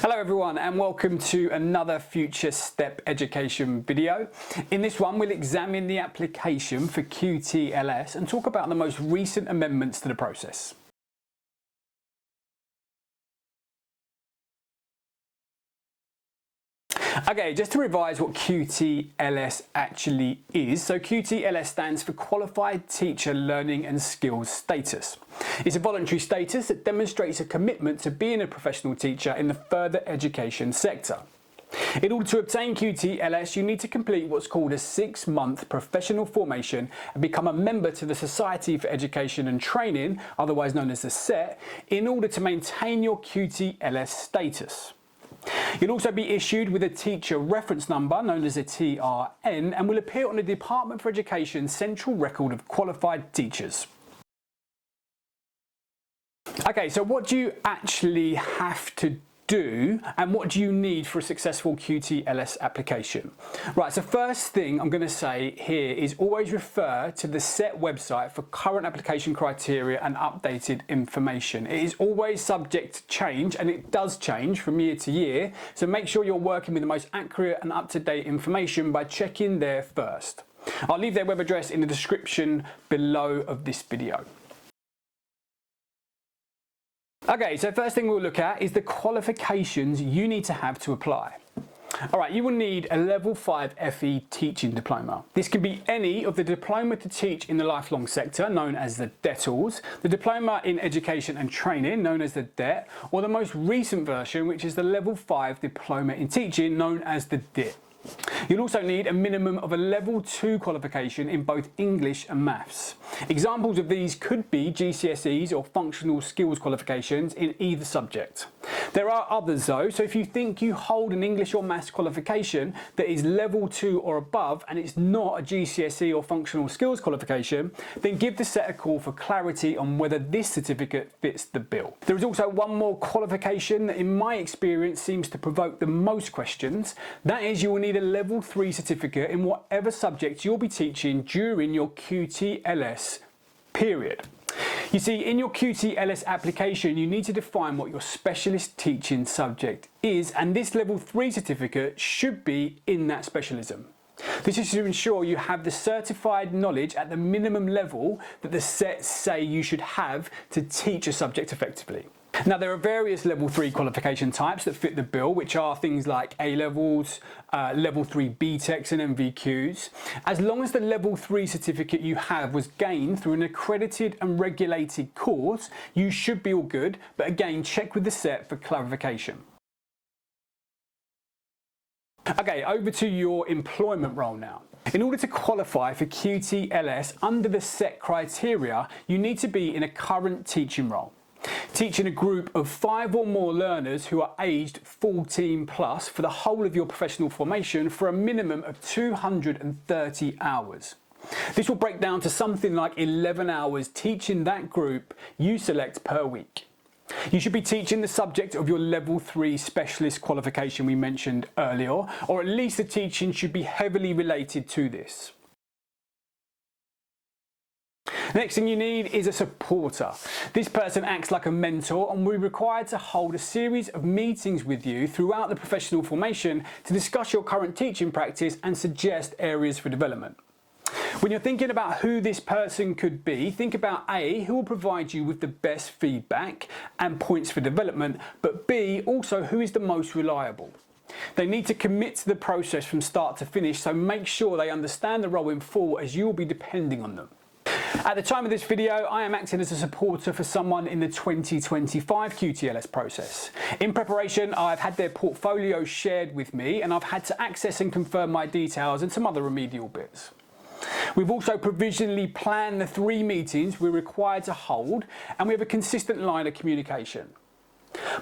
Hello everyone and welcome to another Future Step Education video. In this one we'll examine the application for QTLS and talk about the most recent amendments to the process. Okay, just to revise what QTLS actually is. So QTLS stands for Qualified Teacher Learning and Skills Status. It's a voluntary status that demonstrates a commitment to being a professional teacher in the further education sector. In order to obtain QTLS, you need to complete what's called a 6-month professional formation and become a member to the Society for Education and Training, otherwise known as the SET, in order to maintain your QTLS status. You'll also be issued with a teacher reference number known as a TRN and will appear on the Department for Education's Central Record of Qualified Teachers. Okay, so what do you actually have to do and what do you need for a successful QTLS application? Right, so first thing I'm going to say here is always refer to the SET website for current application criteria and updated information. It is always subject to change and it does change from year to year, so make sure you're working with the most accurate and up-to-date information by checking there first. I'll leave their web address in the description below of this video. Okay, so first thing we'll look at is the qualifications you need to have to apply. Alright, you will need a level 5 FE teaching diploma. This can be any of the diploma to teach in the lifelong sector, known as the DETLs, the diploma in education and training, known as the DET, or the most recent version, which is the level 5 diploma in teaching, known as the DIT. You'll also need a minimum of a level 2 qualification in both English and maths. Examples of these could be GCSEs or functional skills qualifications in either subject. There are others though, so if you think you hold an English or maths qualification that is level 2 or above and it's not a GCSE or functional skills qualification, then give the SET a call for clarity on whether this certificate fits the bill. There is also one more qualification that in my experience seems to provoke the most questions. That is, you will need a level 3 certificate in whatever subject you'll be teaching during your QTLS period. You see, in your QTLS application, you need to define what your specialist teaching subject is, and this level 3 certificate should be in that specialism. This is to ensure you have the certified knowledge at the minimum level that the SET say you should have to teach a subject effectively. Now, there are various level 3 qualification types that fit the bill, which are things like A-levels, level 3 BTECs and MVQs. As long as the level 3 certificate you have was gained through an accredited and regulated course, you should be all good, but again, check with the SET for clarification. Okay, over to your employment role now. In order to qualify for QTLS under the SET criteria, you need to be in a current teaching role, teaching a group of 5 or more learners who are aged 14 plus for the whole of your professional formation for a minimum of 230 hours. This will break down to something like 11 hours teaching that group you select per week. You should be teaching the subject of your level 3 specialist qualification we mentioned earlier, or at least the teaching should be heavily related to this. Next thing you need is a supporter. This person acts like a mentor and will be required to hold a series of meetings with you throughout the professional formation to discuss your current teaching practice and suggest areas for development. When you're thinking about who this person could be, think about A, who will provide you with the best feedback and points for development, but B, also who is the most reliable. They need to commit to the process from start to finish, so make sure they understand the role in full as you will be depending on them. At the time of this video, I am acting as a supporter for someone in the 2025 QTLS process. In preparation, I've had their portfolio shared with me and I've had to access and confirm my details and some other remedial bits. We've also provisionally planned the 3 meetings we're required to hold, and we have a consistent line of communication.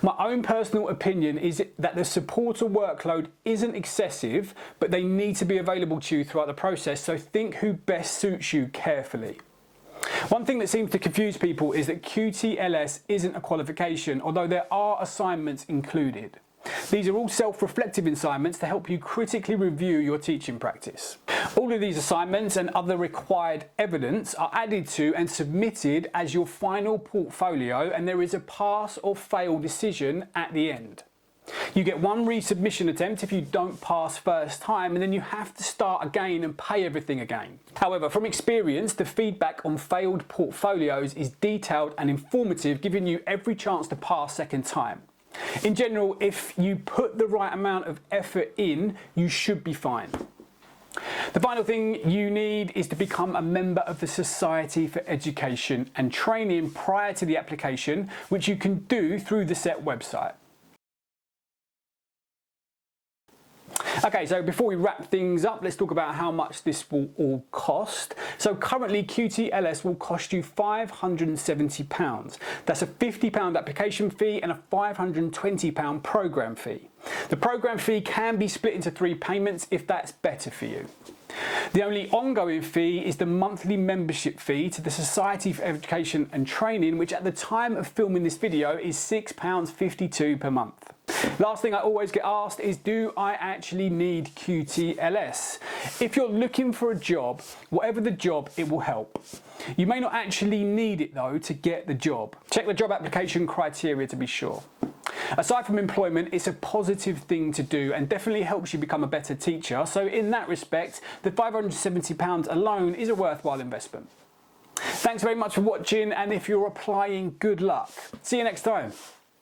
My own personal opinion is that the supporter workload isn't excessive, but they need to be available to you throughout the process, so think who best suits you carefully. One thing that seems to confuse people is that QTLS isn't a qualification, although there are assignments included. These are all self-reflective assignments to help you critically review your teaching practice. All of these assignments and other required evidence are added to and submitted as your final portfolio, and there is a pass or fail decision at the end. You get one resubmission attempt if you don't pass first time, and then you have to start again and pay everything again. However, from experience, the feedback on failed portfolios is detailed and informative, giving you every chance to pass second time. In general, if you put the right amount of effort in, you should be fine. The final thing you need is to become a member of the Society for Education and Training prior to the application, which you can do through the SET website. Okay, so before we wrap things up, let's talk about how much this will all cost. So currently QTLS will cost you £570. That's a £50 application fee and a £520 programme fee. The programme fee can be split into 3 payments if that's better for you. The only ongoing fee is the monthly membership fee to the Society for Education and Training, which at the time of filming this video is £6.52 per month. Last thing I always get asked is, do I actually need QTLS? If you're looking for a job, whatever the job, it will help. You may not actually need it though to get the job. Check the job application criteria to be sure. Aside from employment, it's a positive thing to do and definitely helps you become a better teacher. So in that respect, the £570 alone is a worthwhile investment. Thanks very much for watching, and if you're applying, good luck. See you next time.